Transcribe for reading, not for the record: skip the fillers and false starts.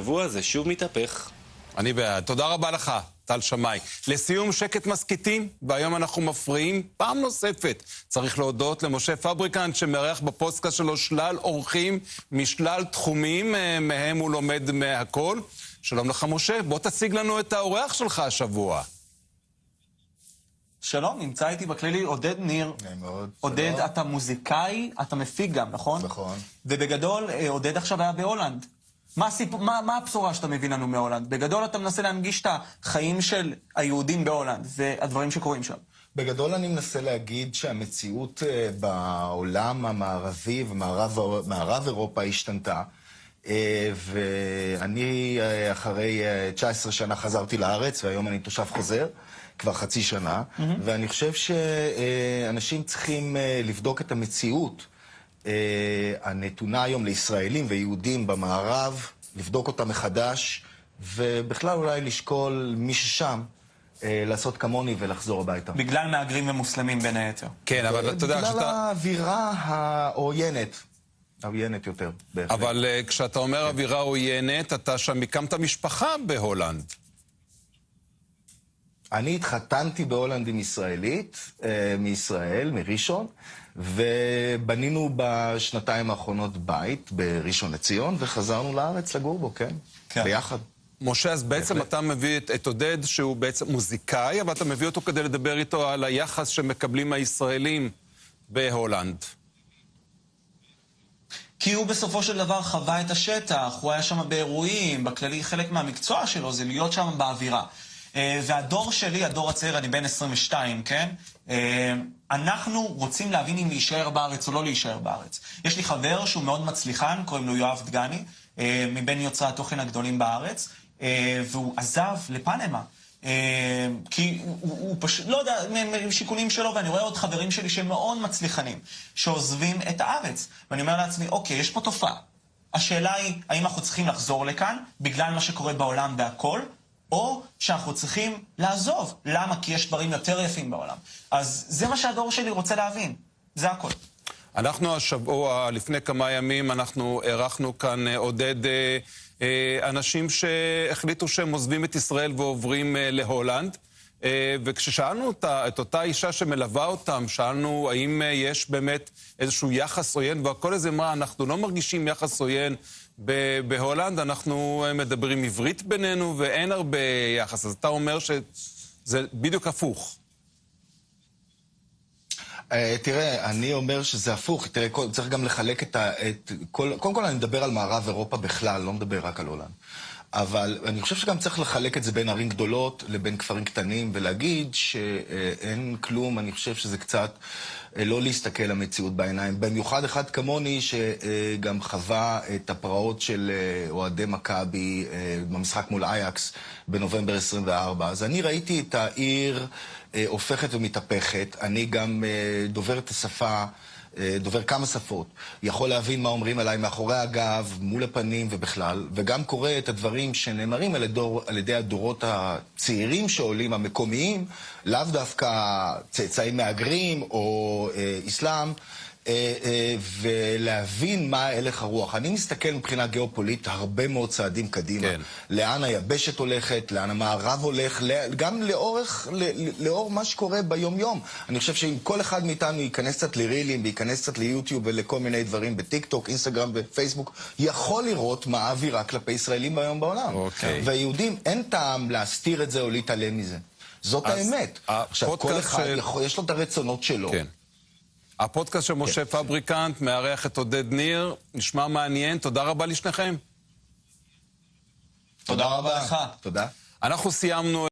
השבוע זה שוב מתהפך. אני בעד. תודה רבה לך, טל שמאי. לסיום, שקט מסכיתים, והיום אנחנו מפריעים פעם נוספת. צריך להודות למשה פבריקנט שמארח בפודקאסט שלו שלל אורחים משלל תחומים, מהם הוא לומד מהכל. שלום לך משה, בוא תציג לנו את האורח שלך השבוע. שלום, נמצא איתי בכללי עודד ניר. מאוד. עודד, אתה מוזיקאי, אתה מפיק גם, נכון? נכון. ובגדול, עודד עכשיו היה בהולנד. מה הבשורה שאתה מביא לנו מהולנד? בגדול אתה מנסה להנגיש את החיים של היהודים בהולנד והדברים שקורים שם. בגדול אני מנסה להגיד שהמציאות בעולם המערבי ומערב אירופה השתנתה. ואני אחרי 19 שנה חזרתי לארץ, והיום אני תושב חוזר, כבר חצי שנה, ואני חושב שאנשים צריכים לבדוק את המציאות הנתונה היום לישראלים ויהודים במערב, לבדוק אותה מחדש, ובכלל אולי לשקול מי ששם לעשות כמוני ולחזור הביתה. בגלל מהגרים ומוסלמים בין היתר. כן, אבל אתה יודע בגלל שאתה... האווירה העוינת יותר, בהחלט. אבל כשאתה אומר אווירה עוינת, אתה שם הקמת משפחה בהולנד. אני התחתנתי בהולנד עם ישראלית, מישראל, מראשון, ובנינו בשנתיים האחרונות בית בראשון לציון, וחזרנו לארץ לגור בו, כן? ביחד. משה, אז בעצם אתה מביא את עודד, שהוא בעצם מוזיקאי, אבל אתה מביא אותו כדי לדבר איתו על היחס שמקבלים הישראלים בהולנד. כי הוא בסופו של דבר חווה את השטח, הוא היה שם באירועים, בכללי חלק מהמקצוע שלו זה להיות שם באווירה. והדור שלי, הדור הצעיר, אני בן 22, כן? אנחנו רוצים להבין אם להישאר בארץ או לא להישאר בארץ. יש לי חבר שהוא מאוד מצליחן, קוראים לו יואב דגני, מבין יוצרי התוכן הגדולים בארץ, והוא עזב לפנמה. כי הוא פשוט, לא יודע, משיקולים שלו, ואני רואה עוד חברים שלי שהם מאוד מצליחנים, שעוזבים את הארץ. ואני אומר לעצמי, אוקיי, יש פה תופעה. השאלה היא, האם אנחנו צריכים לחזור לכאן, בגלל מה שקורה בעולם והכל, או שאנחנו צריכים לעזוב. למה? כי יש דברים יותר יפים בעולם. אז זה מה שהדור שלי רוצה להבין. זה הכל. אנחנו השבוע, לפני כמה ימים, אנחנו ערכנו כאן עודד אנשים שהחליטו שהם עוזבים את ישראל ועוברים להולנד. וכששאלנו את אותה אישה שמלווה אותם, שאלנו האם יש באמת איזשהו יחס עוין, והכל איזה מה, אנחנו לא מרגישים יחס עוין בהולנד, אנחנו מדברים עברית בינינו ואין הרבה יחס. אז אתה אומר שזה בדיוק הפוך. תראה, אני אומר שזה הפוך. תראה, צריך גם לחלק קודם כל אני מדבר על מערב אירופה בכלל, לא מדבר רק על הולנד. אבל אני חושב שגם צריך לחלק את זה בין ערים גדולות לבין כפרים קטנים, ולהגיד שאין כלום. אני חושב שזה קצת לא להסתכל למציאות בעיניים. במיוחד אחד כמוני שגם חווה את הפרעות של אוהדי מכבי במשחק מול אייקס בנובמבר 24. אז אני ראיתי את העיר הופכת ומתהפכת. אני גם דובר את השפה, דובר כמה שפות, יכול להבין מה אומרים עליי מאחורי הגב, מול הפנים ובכלל, וגם קורא את הדברים שנאמרים על ידי הדורות הצעירים שעולים, המקומיים, לאו דווקא צאצאים מהגרים או אסלאם, ולהבין מה הלך הרוח. אני מסתכל מבחינה גיאופוליטית הרבה מאוד צעדים קדימה. כן. לאן היבשת הולכת, לאן המערב הולך, גם לאור מה שקורה ביום-יום. אני חושב שאם כל אחד מאיתנו ייכנס קצת לרילים, וייכנס קצת ליוטיוב ולכל מיני דברים בטיק טוק, אינסטגרם ופייסבוק, יכול לראות מה האווירה כלפי ישראלים ביום בעולם. והיהודים אין טעם להסתיר את זה או להתעלם מזה. זאת האמת. עכשיו, כל אחד יש לו את הרצונות שלו. כן. הפודקאסט של משה פבריקנט מארח את עודד ניר, נשמע מעניין, תודה רבה לשניכם. תודה רבה לך. תודה. אנחנו סיימנו